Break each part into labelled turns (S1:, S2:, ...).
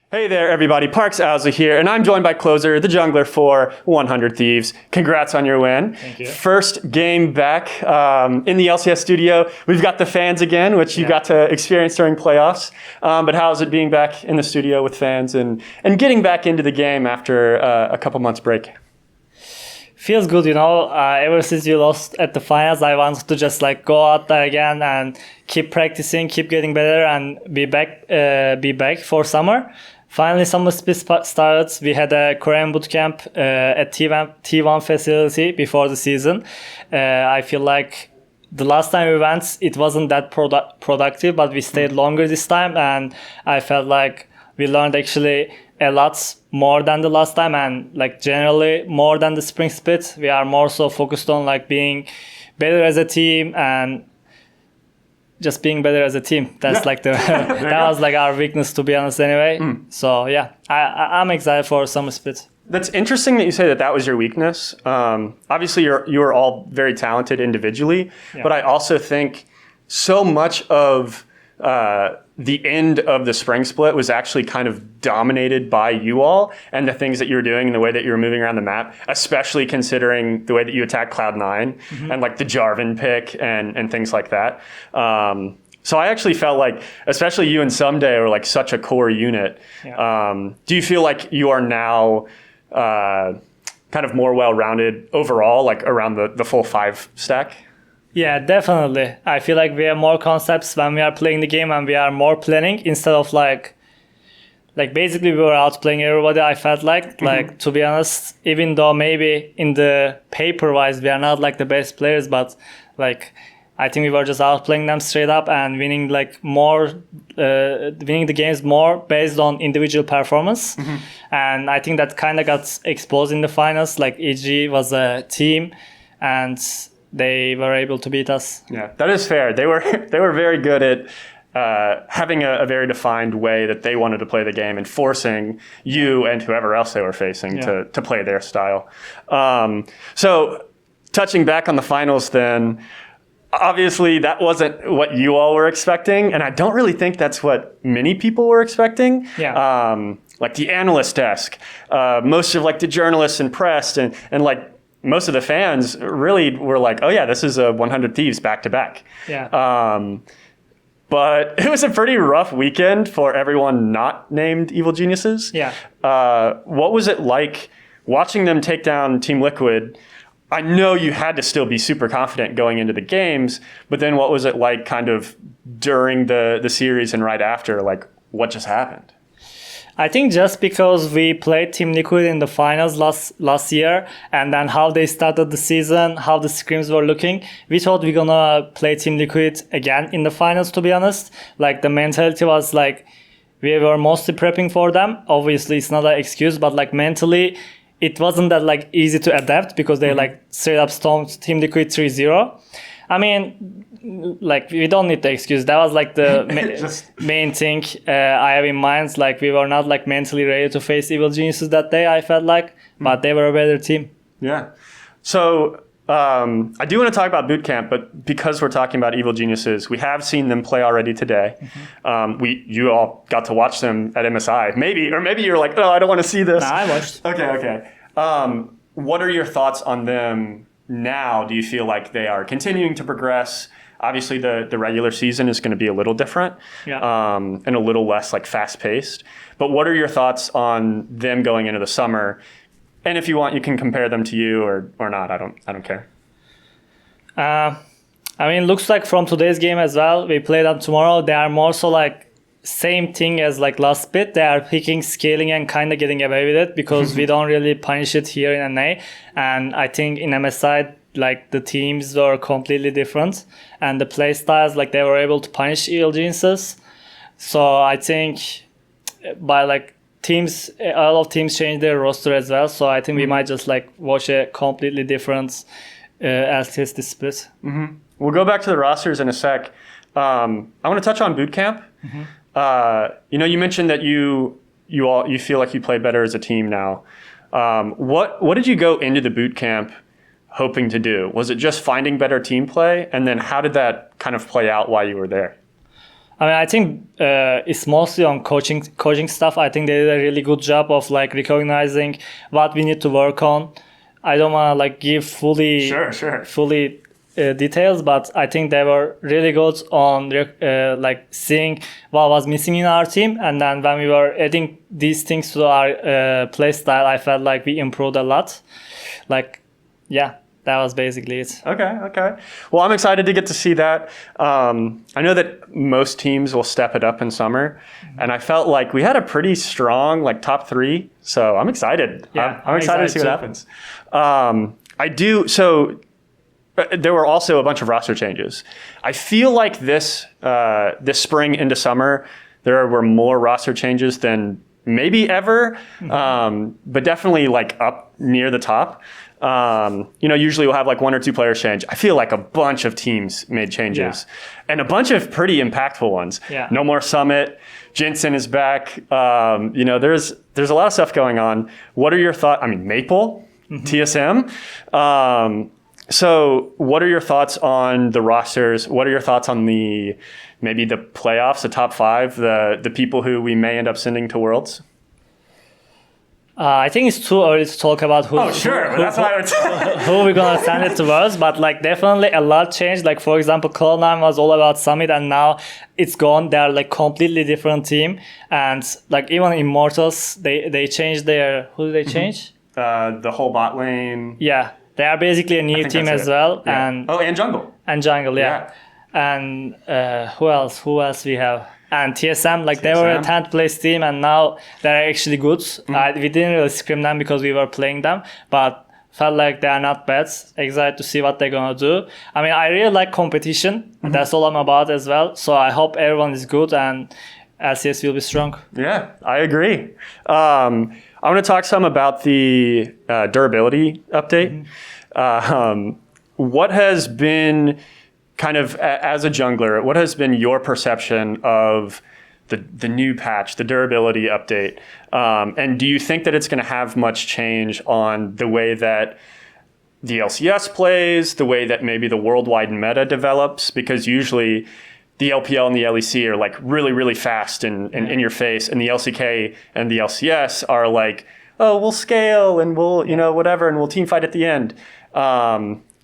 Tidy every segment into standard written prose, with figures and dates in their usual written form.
S1: Hey there, everybody. Parks Ousley here, and I'm joined by closer, the jungler for 100 Thieves. Congrats on your win.
S2: Thank you.
S1: First game back in the LCS studio. We've got the fans again, which you got to experience during playoffs. But how is it being back in the studio with fans and getting back into the game after a couple months break?
S2: Feels good, ever since you lost at the finals, I wanted to just go out there again and keep practicing, keep getting better, and be back for summer. Finally, summer split started. We had a Korean bootcamp at T1 facility before the season. I feel like the last time we went, it wasn't that productive, but we stayed longer this time, and I felt like we learned actually a lot more than the last time, and generally more than the spring split. We are more so focused on being better as a team and just being better as a team. That's that was our weakness, to be honest, anyway. So yeah, I'm excited for summer split.
S1: That's interesting that you say that was your weakness. Obviously, you are all very talented individually, but I also think so much of the end of the spring split was actually kind of dominated by you all and the things that you were doing and the way that you were moving around the map, especially considering the way that you attacked Cloud9 and the Jarvan pick and things like that. So I actually felt like, especially you and Someday were such a core unit. Do you feel like you are now kind of more well-rounded overall, around the full 5 stack?
S2: Yeah, definitely. I feel like we have more concepts when we are playing the game, and we are more planning instead of basically we were outplaying everybody. I felt to be honest, even though maybe in the paper wise we are not the best players, but I think we were just outplaying them straight up and winning winning the games more based on individual performance. And I think that kind of got exposed in the finals. EG was a team, and they were able to beat us. Yeah,
S1: that is fair. They were very good at having a very defined way that they wanted to play the game and forcing you and whoever else they were facing to play their style. So touching back on the finals then, obviously that wasn't what you all were expecting, and I don't really think that's what many people were expecting. The analyst desk, most of the journalists and press and most of the fans really were oh yeah, this is a 100 Thieves back-to-back. But it was a pretty rough weekend for everyone not named Evil Geniuses. What was it like watching them take down Team Liquid? I know you had to still be super confident going into the games, but then what was it like kind of during the series and right after? What just happened?
S2: I think just because we played Team Liquid in the finals last year, and then how they started the season, how the scrims were looking, we thought we're gonna play Team Liquid again in the finals, to be honest. The mentality was we were mostly prepping for them. Obviously, it's not an excuse, but mentally, it wasn't that easy to adapt because they straight up stomped Team Liquid 3-0. I mean, we don't need the excuse. That was the main thing I have in mind. We were not mentally ready to face Evil Geniuses that day, I felt but they were a better team.
S1: Yeah. So I do want to talk about boot camp, but because we're talking about Evil Geniuses, we have seen them play already today. You all got to watch them at MSI. Maybe you're oh, I don't want to see this.
S2: No, I watched.
S1: Okay. What are your thoughts on them now? Do you feel like they are continuing to progress? Obviously, the regular season is going to be a little different and a little less fast-paced. But what are your thoughts on them going into the summer? And if you want, you can compare them to you or not. I don't care.
S2: Looks like from today's game as well, we play them tomorrow. They are more so same thing as last bit. They are picking, scaling, and kind of getting away with it because we don't really punish it here in NA. And I think in MSI, the teams were completely different, and the play styles, they were able to punish Evil Geniuses. So I think by teams, a lot of teams changed their roster as well. So I think we might just watch a completely different LCS split.
S1: We'll go back to the rosters in a sec. I want to touch on boot camp. You mentioned that you feel like you play better as a team now. What did you go into the boot camp hoping to do? Was it just finding better team play? And then how did that kind of play out while you were there?
S2: I mean, I think it's mostly on coaching stuff. I think they did a really good job of like recognizing what we need to work on. I don't want to like give fully details, but I think they were really good on like seeing what was missing in our team, and then when we were adding these things to our play style, I felt like we improved a lot. Like, yeah. That was basically it.
S1: Okay. Well, I'm excited to get to see that. I know that most teams will step it up in summer, and I felt like we had a pretty strong like top 3. So I'm excited.
S2: Yeah,
S1: I'm excited to see what happens. I do. So there were also a bunch of roster changes. I feel like this spring into summer, there were more roster changes than maybe ever, but definitely like up near the top. Usually we'll have like 1 or 2 players change. I feel like a bunch of teams made changes and a bunch of pretty impactful ones.
S2: Yeah.
S1: No more Summit. Jensen is back. There's a lot of stuff going on. What are your thoughts? I mean, Maple, TSM. So what are your thoughts on the rosters? What are your thoughts on maybe the playoffs, the top 5, the people who we may end up sending to Worlds?
S2: I think it's too early to talk about who we're gonna send it towards, but like definitely a lot changed. Like for example, Cloud9 was all about Summit, and now it's gone. They're like completely different team, and like even Immortals, they changed their. Who did they change?
S1: The whole bot lane.
S2: Yeah, they are basically a new team as well,
S1: yeah.
S2: and
S1: Jungle.
S2: And Jungle, yeah. And who else? Who else we have? And TSM, like they were a 10th place team, and now they're actually good. We didn't really scream them because we were playing them, but felt like they are not bad. Excited to see what they're gonna do. I mean, I really like competition. That's all I'm about as well. So I hope everyone is good and LCS will be strong.
S1: Yeah, I agree. I want to talk some about the durability update. What has been kind of, as a jungler, what has been your perception of the new patch, the durability update? And do you think that it's going to have much change on the way that the LCS plays, the way that maybe the worldwide meta develops? Because usually the LPL and the LEC are like really, really fast and in your face, and the LCK and the LCS are like, oh, we'll scale and we'll, whatever, and we'll team fight at the end.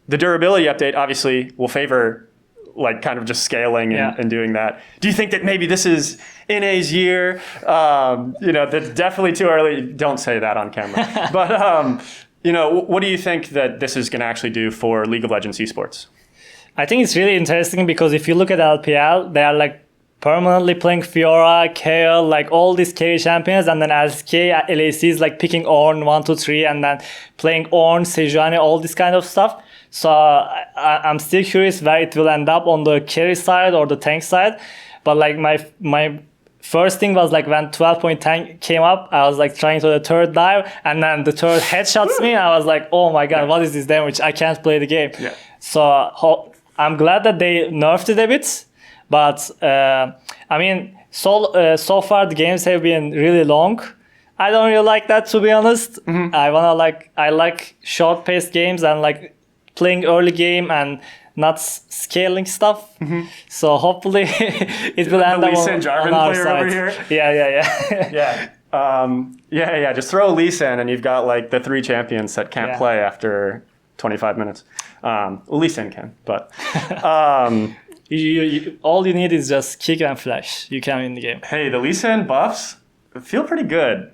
S1: The durability update obviously will favor like kind of just scaling and doing that. Do you think that maybe this is NA's year? That's definitely too early. Don't say that on camera. But, what do you think that this is going to actually do for League of Legends esports?
S2: I think it's really interesting because if you look at LPL, they are like permanently playing Fiora, Kayle, like all these carry champions, and then LCK, LAC is like picking Ornn 1, 2, 3, and then playing Ornn, Sejuani, all this kind of stuff. So I'm still curious where it will end up on the carry side or the tank side. But like my first thing was like when 12.10 came up, I was like trying to the third dive, and then the third headshots me. I was like, oh my god, what is this damage? I can't play the game. Yeah. So I'm glad that they nerfed it a bit. But I mean, so far the games have been really long. I don't really like that, to be honest. I like short-paced games and like playing early game and not scaling stuff. So hopefully it will end up on our side. Over here.
S1: Yeah. Just throw a Lee Sin and you've got like the 3 champions that can't play after 25 minutes. Lee Sin can, but
S2: you all you need is just kick and flash. You can win the game.
S1: Hey, the Lee Sin buffs feel pretty good.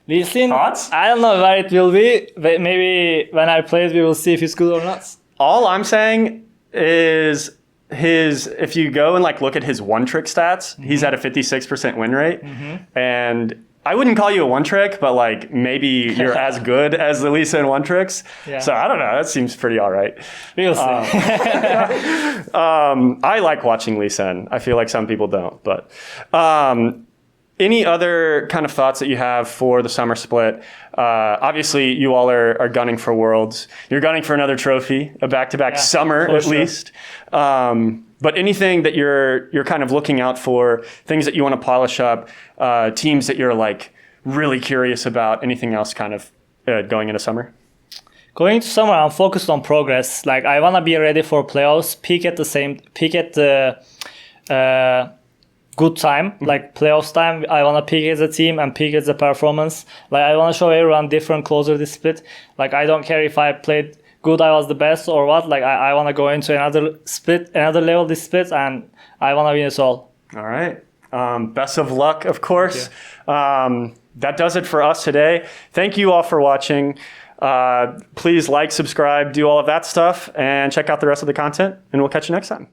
S2: Lee Sin,
S1: thoughts?
S2: I don't know where it will be. Maybe when I play it, we will see if it's good or not.
S1: All I'm saying is if you go and like look at his one trick stats, he's at a 56% win rate. And I wouldn't call you a one trick, but like maybe you're as good as the Lee Sin one tricks. Yeah. So I don't know. That seems pretty all right.
S2: We'll see.
S1: I like watching Lee Sin. I feel like some people don't, but any other kind of thoughts that you have for the summer split? Obviously, you all are gunning for Worlds. You're gunning for another trophy, a back-to-back summer at least. But anything that you're kind of looking out for, things that you want to polish up, teams that you're like really curious about, anything else kind of going into summer?
S2: Going into summer, I'm focused on progress. Like I want to be ready for playoffs, peak at good time, like playoffs time. I want to peak as a team and peak as a performance. Like I want to show everyone different closer this split. Like I don't care if I played good, I was the best or what. Like I want to go into another split, another level this split, and I want to win it all.
S1: All right. Best of luck, of course. That does it for us today. Thank you all for watching. Please like, subscribe, do all of that stuff, and check out the rest of the content, and we'll catch you next time.